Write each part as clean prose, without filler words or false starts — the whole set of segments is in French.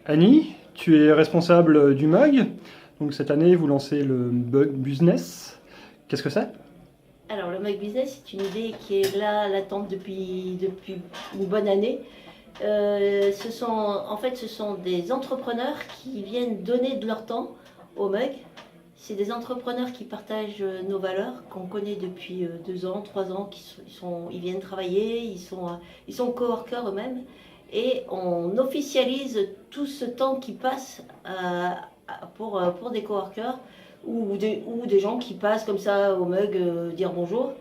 Annie, tu es responsable du MUG. Donc cette année, vous lancez le Bug Business. Qu'est-ce que c'est? Alors, le Mug Business, c'est une idée qui est là, latente depuis une bonne année. Ce sont des entrepreneurs qui viennent donner de leur temps au Mug. C'est des entrepreneurs qui partagent nos valeurs, qu'on connaît depuis 2 ans, 3 ans, ils viennent travailler, ils sont coworkers eux-mêmes. Et on officialise tout ce temps qui passe pour des coworkers ou des gens qui passent comme ça au mug dire bonjour.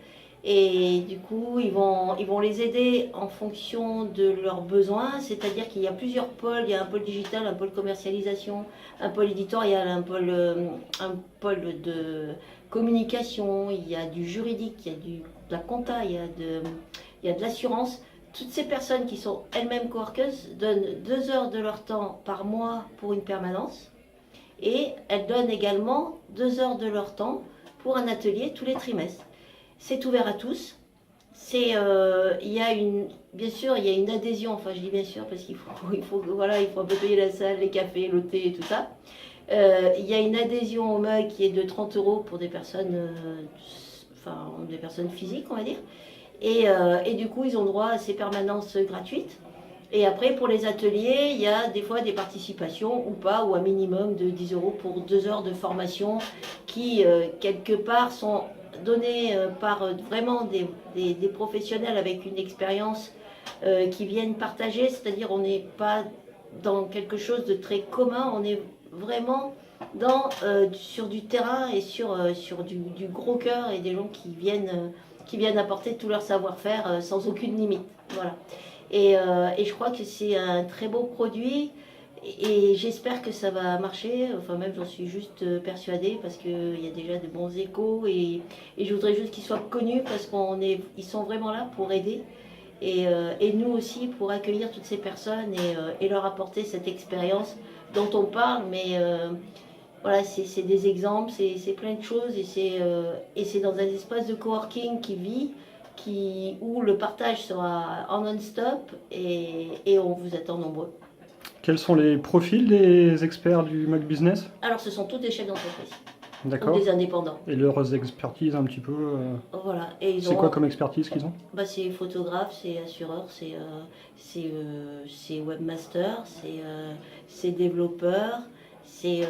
Et du coup, ils vont les aider en fonction de leurs besoins, c'est-à-dire qu'il y a plusieurs pôles. Il y a un pôle digital, un pôle commercialisation, un pôle éditorial, un pôle de communication, il y a du juridique, il y a de la compta, il y a de l'assurance. Toutes ces personnes qui sont elles-mêmes coworkers donnent 2 heures de leur temps par mois pour une permanence et elles donnent également 2 heures de leur temps pour un atelier tous les trimestres. C'est ouvert à tous. Bien sûr, il y a une adhésion. Enfin, je dis bien sûr parce voilà, il faut un peu payer la salle, les cafés, le thé et tout ça. Il y a une adhésion au MUG qui est de 30 euros pour des personnes physiques, on va dire. Et du coup, ils ont droit à ces permanences gratuites. Et après, pour les ateliers, il y a des fois des participations ou pas, ou un minimum de 10 euros pour 2 heures de formation qui, quelque part, sont données par vraiment des professionnels avec une expérience qui viennent partager. C'est-à-dire, on n'est pas dans quelque chose de très commun, on est vraiment sur du terrain et sur du gros cœur et des gens qui viennent apporter tout leur savoir-faire sans aucune limite. Voilà. Et je crois que c'est un très beau produit et j'espère que ça va marcher. Enfin, même j'en suis juste persuadée parce qu'il y a déjà de bons échos et je voudrais juste qu'ils soient connus parce ils sont vraiment là pour aider et nous aussi pour accueillir toutes ces personnes et leur apporter cette expérience dont on parle. Mais voilà, c'est des exemples, c'est plein de choses et c'est dans un espace de coworking qui vit où le partage sera en non-stop et on vous attend nombreux. Quels sont les profils des experts du MUG Business? Alors, ce sont tous des chefs d'entreprise ou D'accord. des indépendants. Et leurs expertises un petit peu. Voilà. Et ils C'est quoi ont. comme expertise qu'ils ont? Bah, c'est photographe, c'est assureur, c'est webmaster, c'est développeur, c'est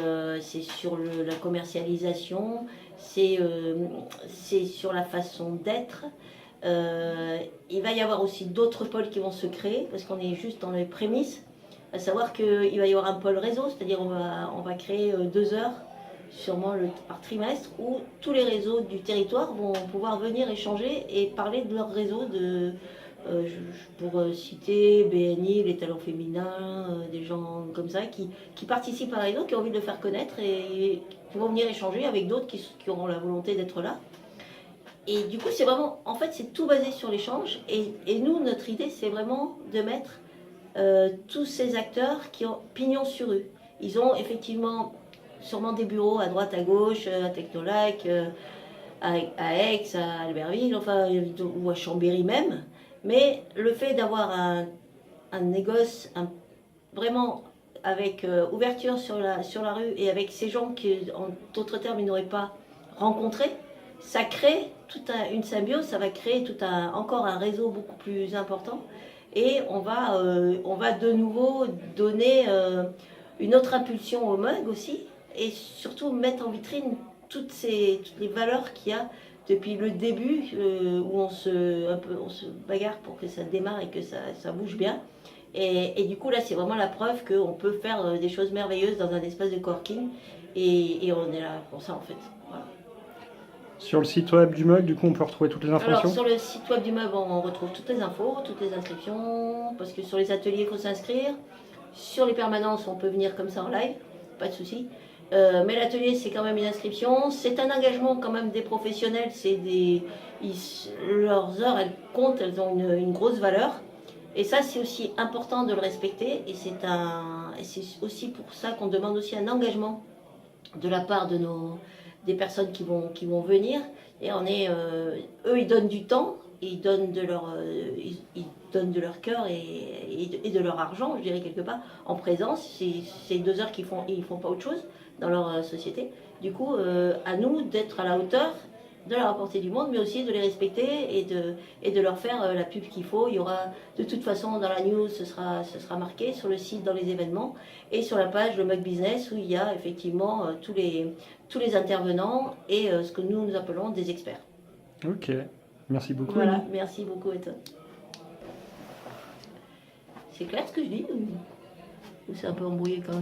sur la commercialisation, c'est sur la façon d'être. Il va y avoir aussi d'autres pôles qui vont se créer parce qu'on est juste dans les prémices. À savoir qu'il va y avoir un pôle réseau, c'est-à-dire on va créer 2 heures, sûrement par trimestre, où tous les réseaux du territoire vont pouvoir venir échanger et parler de leur réseau pour citer BNI, les talents féminins, des gens comme ça qui participent à un réseau, qui ont envie de le faire connaître et qui vont venir échanger avec d'autres qui auront la volonté d'être là. Et du coup, c'est vraiment, en fait, c'est tout basé sur l'échange. Et nous, notre idée, c'est vraiment de mettre tous ces acteurs qui ont pignon sur rue. Ils ont effectivement sûrement des bureaux à droite, à gauche, à Technolac, à Aix, à Albertville, enfin, ou à Chambéry même. Mais le fait d'avoir un négoce vraiment avec ouverture sur la rue et avec ces gens qui, en d'autres termes, ils n'auraient pas rencontré, ça crée une symbiose, ça va créer encore un réseau beaucoup plus important et on va de nouveau donner une autre impulsion au mug aussi et surtout mettre en vitrine toutes les valeurs qu'il y a depuis le début où on se bagarre pour que ça démarre et que ça bouge bien. Et du coup là c'est vraiment la preuve qu'on peut faire des choses merveilleuses dans un espace de coworking et on est là pour ça en fait. Voilà. Sur le site web du MUG, du coup, on peut retrouver toutes les Alors, informations? sur le site web du meuble, on retrouve toutes les infos, toutes les inscriptions, parce que sur les ateliers, il faut s'inscrire. Sur les permanences, on peut venir comme ça en live, pas de souci. Mais l'atelier, c'est quand même une inscription. C'est un engagement quand même des professionnels. Leurs heures, elles comptent, elles ont une grosse valeur. Et ça, c'est aussi important de le respecter. Et c'est aussi pour ça qu'on demande aussi un engagement de la part des personnes qui vont venir. Et eux, ils donnent du temps, ils donnent de leur, ils donnent de leur cœur et de leur argent, je dirais quelque part, en présence. C'est 2 heures ils font pas autre chose dans leur société. Du coup, à nous d'être à la hauteur, de leur apporter du monde, mais aussi de les respecter et de leur faire la pub qu'il faut. Il y aura de toute façon dans la news, ce sera marqué sur le site, dans les événements et sur la page le Mug Business où il y a effectivement tous les intervenants et ce que nous appelons des experts. Ok, merci beaucoup. Voilà, Annie. merci beaucoup et toi. C'est clair ce que je dis ou c'est un peu embrouillé quand même?